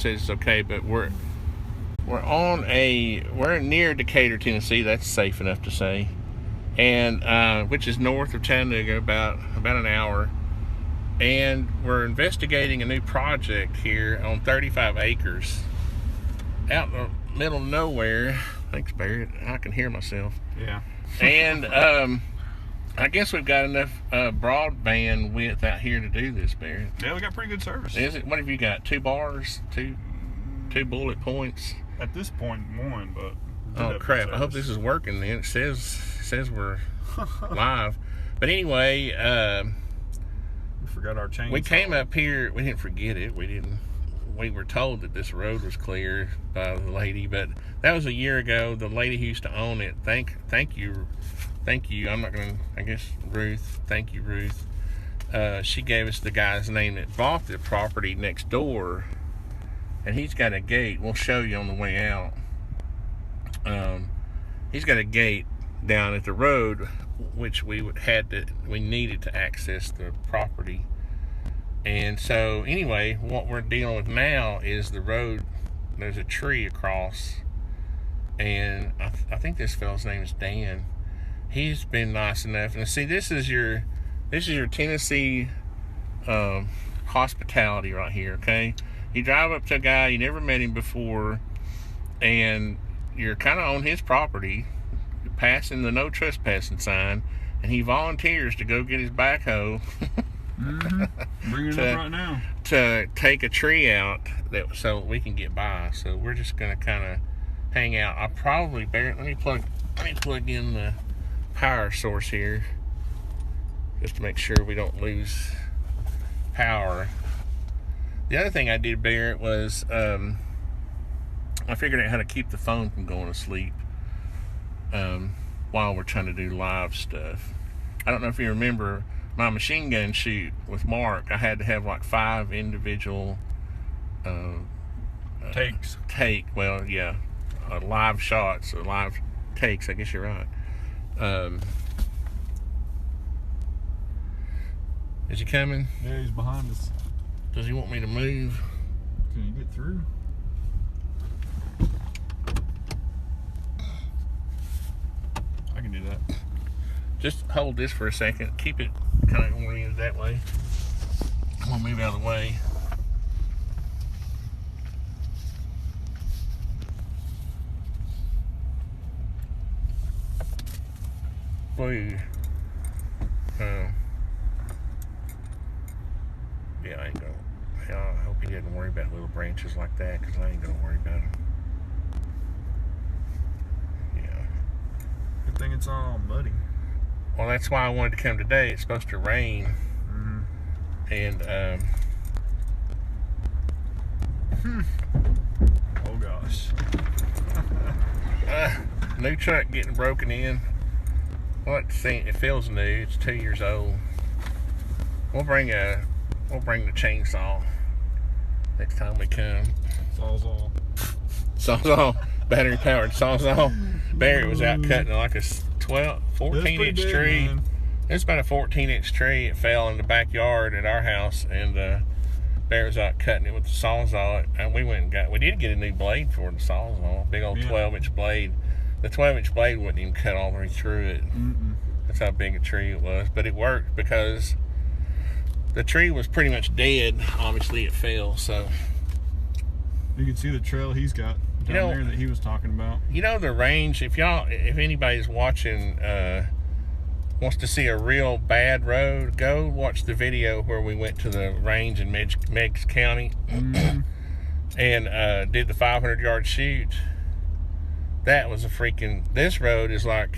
says it's okay, but we're near Decatur, Tennessee. That's safe enough to say, and which is north of Chattanooga, about an hour. And we're investigating a new project here on 35 acres, out in the middle of nowhere. Thanks, Barrett. I can hear myself. Yeah. And I guess we've got enough broadband width out here to do this, Barrett. Yeah, we got pretty good service. Is it? What have you got? 2 bars? Two bullet points? At this point, 1, but... Oh, crap. I hope this is working then. It says we're live. But anyway... we forgot our chainsaw. We came up here. We didn't forget it. We were told that this road was clear by the lady, but that was a year ago. The lady who used to own it, thank you. I'm not going to, I guess, Ruth. Thank you, Ruth. She gave us the guy's name that bought the property next door, and he's got a gate. We'll show you on the way out. He's got a gate down at the road, which we needed to access the property. And so anyway, what we're dealing with now is the road. There's a tree across, and I think this fellow's name is Dan. He's been nice enough. And see, this is your Tennessee hospitality right here. Okay, you drive up to a guy, you never met him before, and you're kind of on his property, passing the no trespassing sign, and he volunteers to go get his backhoe. Bring it up right now to take a tree out so we can get by. So we're just gonna kind of hang out. I'll probably let me plug in the power source here just to make sure we don't lose power. The other thing I did, Barrett, was I figured out how to keep the phone from going to sleep while we're trying to do live stuff. I don't know if you remember my machine gun shoot with Mark. I had to have like 5 individual takes. Live shots or live takes. I guess you're right. Is he coming? Yeah, he's behind us. Does he want me to move? Can you get through? I can do that. Just hold this for a second. Keep it kind of oriented that way. I'm gonna move out of the way. Blue. Yeah, I ain't gonna. I hope he didn't worry about little branches like that, because I ain't gonna worry about them. Yeah. Good thing it's not all muddy. Well, that's why I wanted to come today. It's supposed to rain. And oh gosh. New truck getting broken in. Well, it feels new. It's 2 years old. We'll bring the chainsaw next time we come. Sawzall. Battery powered Sawzall. Barry was out cutting like a 14-inch tree. Man. It's about a 14-inch tree. It fell in the backyard at our house, and Barry was out cutting it with the Sawzall. And we did get a new blade for the Sawzall, big old 12-inch blade. The 12-inch blade wouldn't even cut all the way through it. That's how big a tree it was. But it worked because the tree was pretty much dead. Obviously, it fell. So you can see the trail he's got down there that he was talking about. You know the range. If anybody's watching, wants to see a real bad road, go watch the video where we went to the range in Meigs County and did the 500-yard shoot. That was this road is like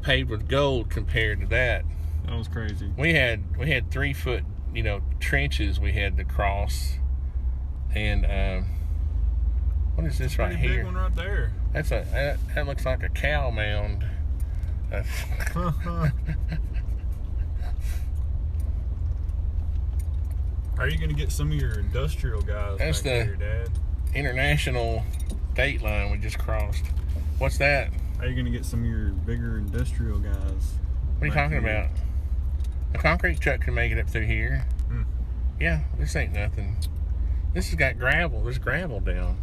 paved with gold compared to that. That was crazy. We had 3-foot, trenches we had to cross. And what is this right here? Big one right there. That looks like a cow mound. How are you going to get some of your industrial guys That's back here, Dad? International date line we just crossed. What's that? How are you going to get some of your bigger industrial guys? What are you talking about? A concrete truck can make it up through here. Yeah, this ain't nothing. This has got gravel. There's gravel down.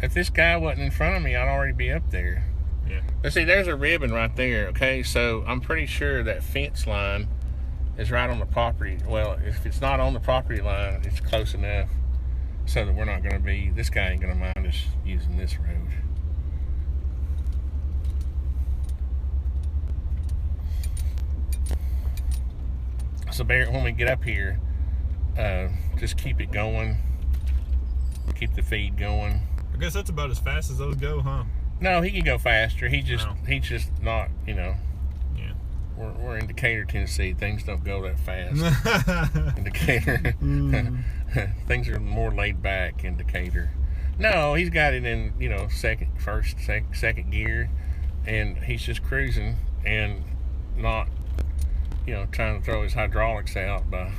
If this guy wasn't in front of me, I'd already be up there. Yeah. But see, there's a ribbon right there, okay? So I'm pretty sure that fence line is right on the property. Well, if it's not on the property line, it's close enough so that we're not going to be, this guy ain't going to mind us using this road. So Barrett, when we get up here, just keep it going. Keep the feed going. I guess that's about as fast as those go, huh? No, he can go faster. He's just not, Yeah. We're in Decatur, Tennessee. Things don't go that fast. In Decatur, things are more laid back in Decatur. No, he's got it in, second gear, and he's just cruising and not, trying to throw his hydraulics out by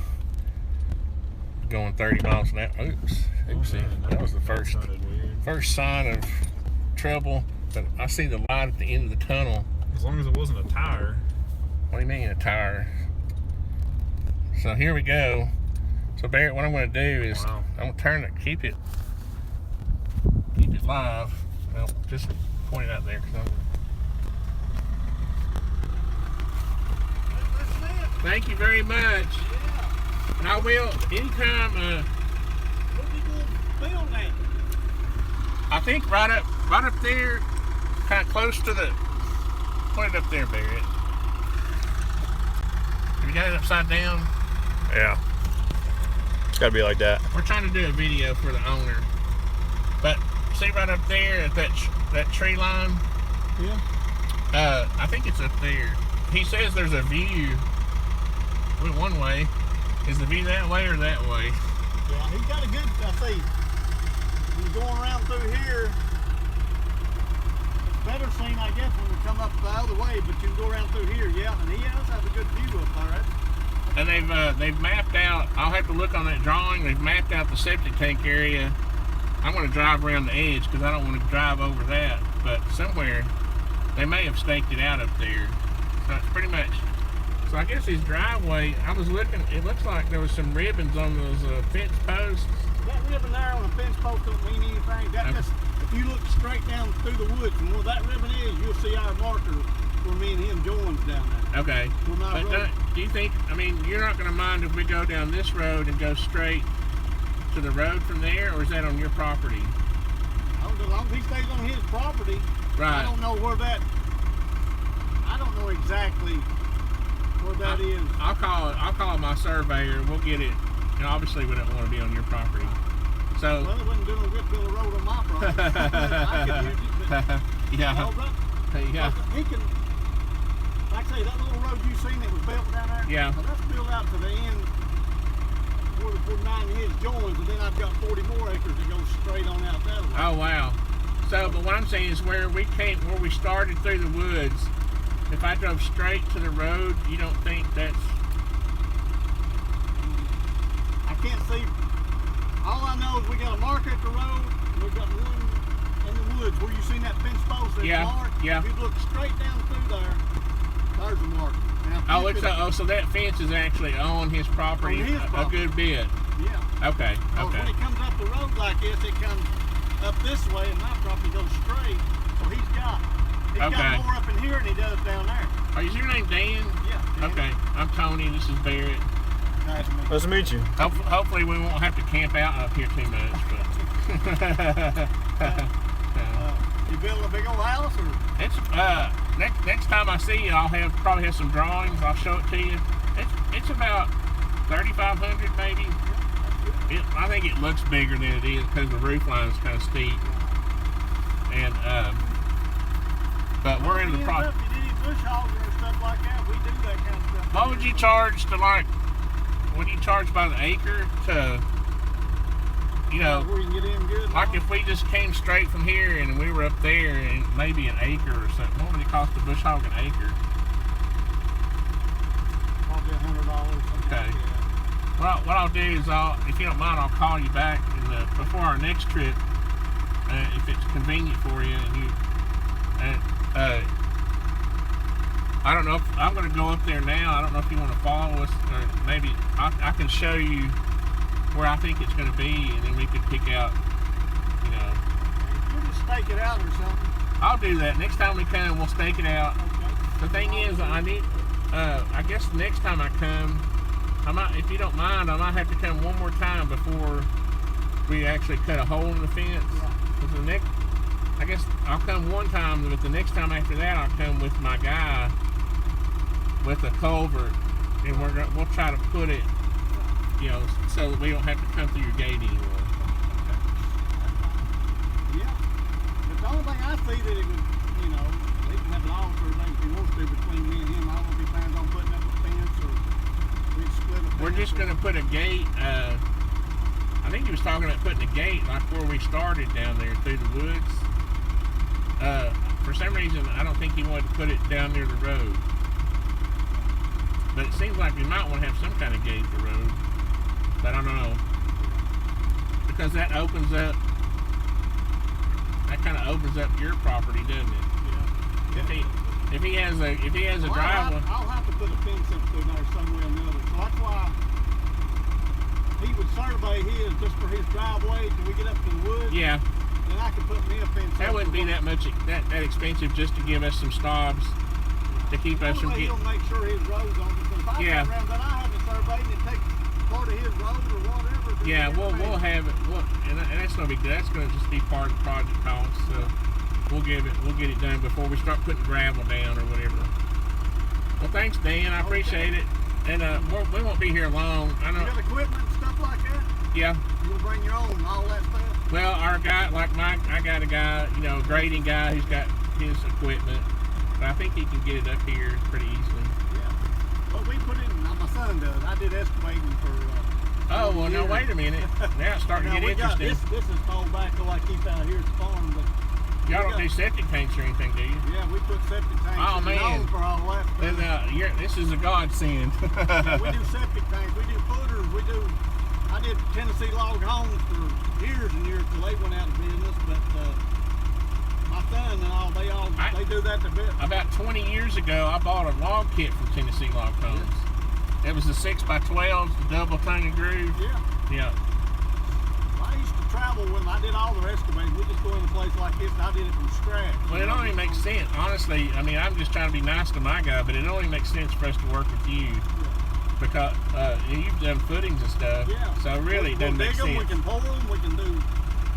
going 30 miles an hour. Oopsie. That was the first sign of trouble. But I see the light at the end of the tunnel. As long as it wasn't a tire. What do you mean a tire? So here we go. So Barrett, what I'm going to do is I'm going to turn it, keep it live. Well, just point it out there. Thank you very much. Yeah. And I will anytime. What are you going to film at? I think right up there, kind of close to the. Point it up there, Barrett. Have you got it upside down? Yeah. It's got to be like that. We're trying to do a video for the owner, but see right up there at that tree line. Yeah. I think it's up there. He says there's a view. Went one way. Is the view that way or that way? Yeah, he's got a good, I see. When you're going around through here, it's better seen, I guess, when we come up the other way, but you can go around through here, yeah, and he does have a good view up there. And they've mapped out, I'll have to look on that drawing, they've mapped out the septic tank area. I'm going to drive around the edge because I don't want to drive over that, but somewhere they may have staked it out up there. So it's pretty much, so I guess his driveway, I was looking, it looks like there was some ribbons on those fence posts. That ribbon there on the fence post don't mean anything. That just, if you look straight down through the woods from where that ribbon is, you'll see our marker where me and him joins down there. Okay. But do you think, I mean, you're not going to mind if we go down this road and go straight to the road from there, or is that on your property? As long as he stays on his property. Right. I don't know where that, I don't know exactly where that is. I'll call my surveyor. We'll get it. And obviously we don't want to be on your property. So. Well, it wouldn't do no good build a road on my property. I could use it, but yeah. He can, like I say, that little road you seen that was built down there. Yeah. Well, that's built out to the end where the 9 his joins, and then I've got 40 more acres that go straight on out that way. Oh wow. So, but what I'm saying is where we started through the woods. If I drove straight to the road, you don't think that's? I can't see. All I know is we got a marker at the road. And we've got one in the woods where you seen that fence post that's marked. Yeah. If you look straight down through there, there's a marker. Now, so that fence is actually on his property, on his property. A good bit. Yeah. Okay. When it comes up the road like this, it comes up this way, and my property goes straight. So he's got more up in here than he does down there. Is your name Dan? Yeah. Dan. Okay. I'm Tony. This is Barrett. Nice to meet you. Hopefully we won't have to camp out up here too much. But you build a big old house, or? It's next time I see you, I'll probably have some drawings. I'll show it to you. It's about 3,500 maybe. I think it looks bigger than it is because the roof line is kind of steep. And but we're in the process. If you did bush hogging or stuff like that, we do that kind of stuff. What would you charge to what do you charge by the acre to, where you can get in good? Like if we just came straight from here and we were up there and maybe an acre or something, what would it cost to bush hog an acre? Probably $100. Okay. Well, what I'll do is if you don't mind, I'll call you back before our next trip, if it's convenient for you. And I don't know if I'm going to go up there now. I don't know if you want to follow us, or maybe I can show you where I think it's going to be, and then we could pick out, you know. You just stake it out or something. I'll do that. Next time we come, we'll stake it out. Okay. The thing is, I need, I guess next time I come, I might, if you don't mind, I might have to come one more time before we actually cut a hole in the fence. Yeah. Because the next, I guess I'll come one time, but the next time after that, I'll come with my guy with a culvert, and we'll try to put it, you know, so that we don't have to come through your gate anymore. Yeah. But the only thing I see that it would, you know, they can have an altar if he wants to between me and him. I won't be planning on putting up a fence or we'd split a fence. We're just going to put a gate. I think he was talking about putting a gate like where we started down there through the woods. For some reason, I don't think he wanted to put it down near the road. But it seems like we might want to have some kind of gate at the road. But I don't know. Because that opens up, that kind of opens up your property, doesn't it? Yeah. If he has a driveway. I'll have to put a fence up through there some way or another. So that's why he would survey his just for his driveway till we get up to the woods. Yeah. Then I could put me a fence. That wouldn't be that much that expensive just to give us some stobs to keep us from getting. He'll make sure his road's on it. If I Yeah. come around, then I have to survey and it takes part of his road or whatever. Yeah, we'll have it. And that's gonna be good. That's gonna just be part of the project cost. So we'll get it done before we start putting gravel down or whatever. Well, thanks, Dan. I appreciate it. And we won't be here long. I know. You got equipment and stuff like that? Yeah. You'll bring your own and all that stuff? Well, our guy, like Mike, I got a guy, you know, a grading guy who's got his equipment. But I think he can get it up here pretty easily. Yeah. Well, we put in, my son does. I did excavating for Oh, well, now wait a minute. Now it's starting to get interesting. This is fall back to like keep out here at the farm. But Y'all don't do septic tanks or anything, do you? yeah, we put septic tanks Oh, in man. for all that stuff. Then this is a godsend. Yeah, we do septic tanks, we do footers, I did Tennessee Log Homes for years and years till they went out of business, but my son and all, they do that to bit. About 20 years ago, I bought a log kit from Tennessee Log Homes. It was the 6x12s, the double tongue and groove. Yeah. Yeah. I used to travel when I did all the excavating. We just go in a place like this and I did it from scratch. Well, it only makes sense. Honestly, I mean, I'm just trying to be nice to my guy, but it only makes sense for us to work with you. Because you've done footings and stuff, Yeah. so really it doesn't make sense. We can pour them, we can do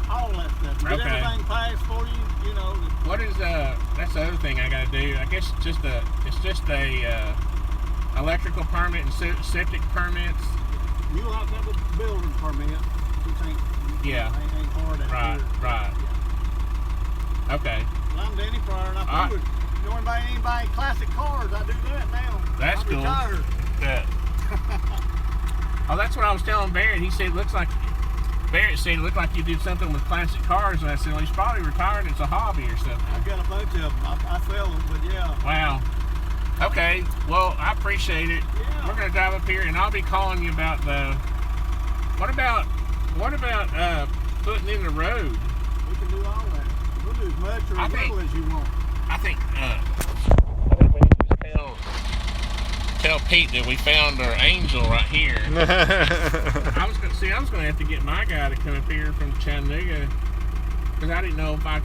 all that stuff. Get everything passed for you, you know. What is that's the other thing I gotta do. I guess it's just a electrical permit and septic permits. You'll have to have a building permit, which ain't hard at Right. Yeah. Okay. Well, I'm Danny Pryor, and I figured, you know anybody classic cars, I do that now. That's cool. Retired. Yeah. Oh, that's what I was telling Barrett. He said Barrett said it looked like you did something with classic cars, and I said, well, he's probably retired. It's a hobby or something. I've got a bunch of them. I sell them, but yeah. Wow. Okay. Well, I appreciate it. Yeah. We're gonna drive up here, and I'll be calling you about the. What about putting in the road? We can do all that. We'll do as much or as little as you want. I think we need to just tell Pete that we found our angel right here. I was gonna have to get my guy to come up here from Chattanooga, because I didn't know if I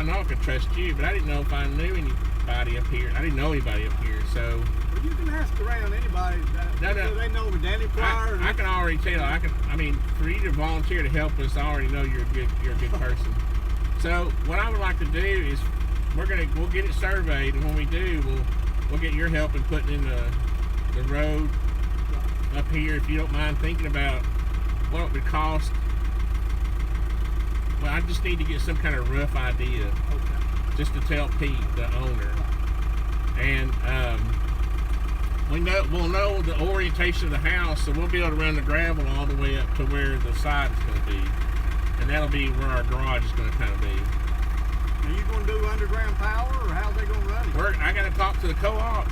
know I could trust you, but I didn't know if I knew anybody up here. I didn't know anybody up here, so. Well, you can ask around anybody. No. They know me, Danny Pryor. I can already tell. I mean, for you to volunteer to help us, I already know you're a good person. So what I would like to do is we'll get it surveyed, and when we do, we'll get your help in putting in the road up here, if you don't mind thinking about what it would cost. Well, I just need to get some kind of rough idea, just to tell Pete, the owner, and we'll know the orientation of the house, so we'll be able to run the gravel all the way up to where the side is going to be, and that'll be where our garage is going to kind of be. Are you going to do underground power, or how's they going to run it? I got to talk to the co-op.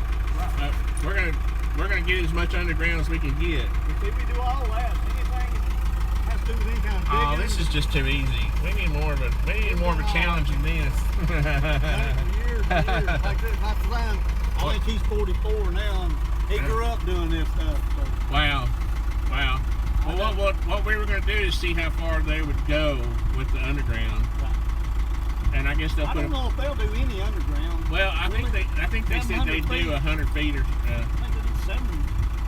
Right. We're gonna get as much underground as we can get. If we do all that, anything that has to do with any kind of digging. Oh, this is just too easy. We need more of a challenge than this. Done it for years and years. Like this, my son, I think he's 44 now, and he grew up doing this stuff. So Wow. I Well, what we were going to do is see how far they would go with the underground. Right. And I guess they'll I put. don't know if they'll do any underground. Well, I think they said they'd 700 do 100 feet or. I think they do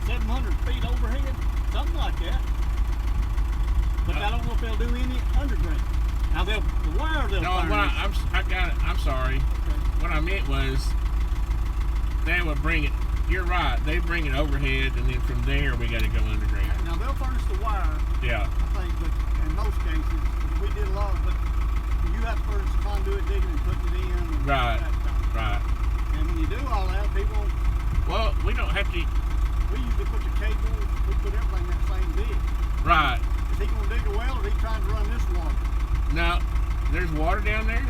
700 feet overhead, something like that. But I don't know if they'll do any underground. Now the wire they'll No, furnish. I got it. I'm sorry. Okay. What I meant was they would bring it. You're right. They bring it overhead, and then from there we got to go underground. Now they'll furnish the wire, Yeah. I think, but in most cases, we did a lot, but you have to furnish the conduit digging and putting it in. And Right. that kind of stuff. Right. And when you do all that, people, Well, we don't have to. we usually put the cable, we put everything in that same dig. Right. Is he going to dig a well, or is he trying to run this water? Now, there's water down there.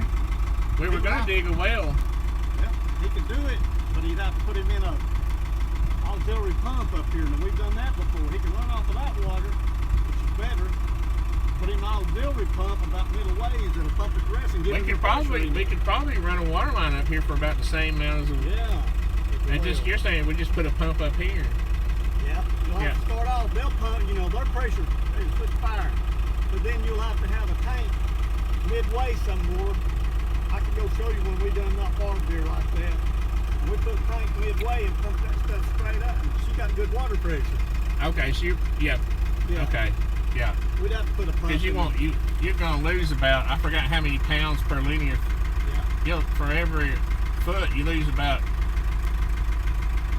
We were going to dig a well. Well, he can do it, but he'd have to put him in a auxiliary pump up here. Now we've done that before. He can run off of that water, which is better. Put him in an auxiliary pump about middle ways that'll pump it to rest and give him the pressure he We needs. could probably run a water line up here for about the same amount as. Yeah. And just you're saying we just put a pump up here. Yeah. You'll have to start off. They'll pump. You know, their pressure is switch fire. But then you'll have to have a tank midway somewhere. I can go show you when we done not far there like that. And we put a tank midway and pump that stuff straight up. And she got good water pressure. Okay, so yeah. Okay, yeah. We'd have to put a pump. Because you're gonna lose about, I forgot how many pounds per linear. Yeah. For every foot you lose about.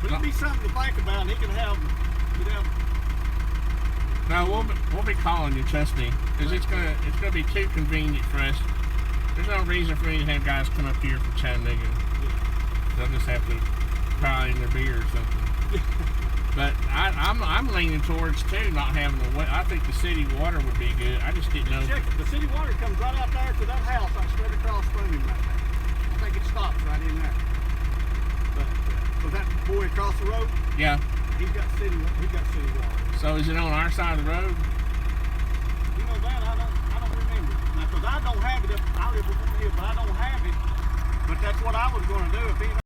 But it'd be something to think about. And he could have. No, we'll be calling you, trust me, because it's gonna be too convenient for us. There's no reason for me to have guys come up here from Chattanooga. They'll just have to cry in their beer or something. But I'm leaning towards too not having the well. I think the city water would be good. I just didn't know. Check it. The city water comes right out there to that house, like straight across from him right there. I think it stops right in there. But was that boy across the road? Yeah. He got city water. So is it on our side of the road? You know that I don't remember. Now, cause I don't have it. I live over here, but I don't have it. But that's what I was going to do if he.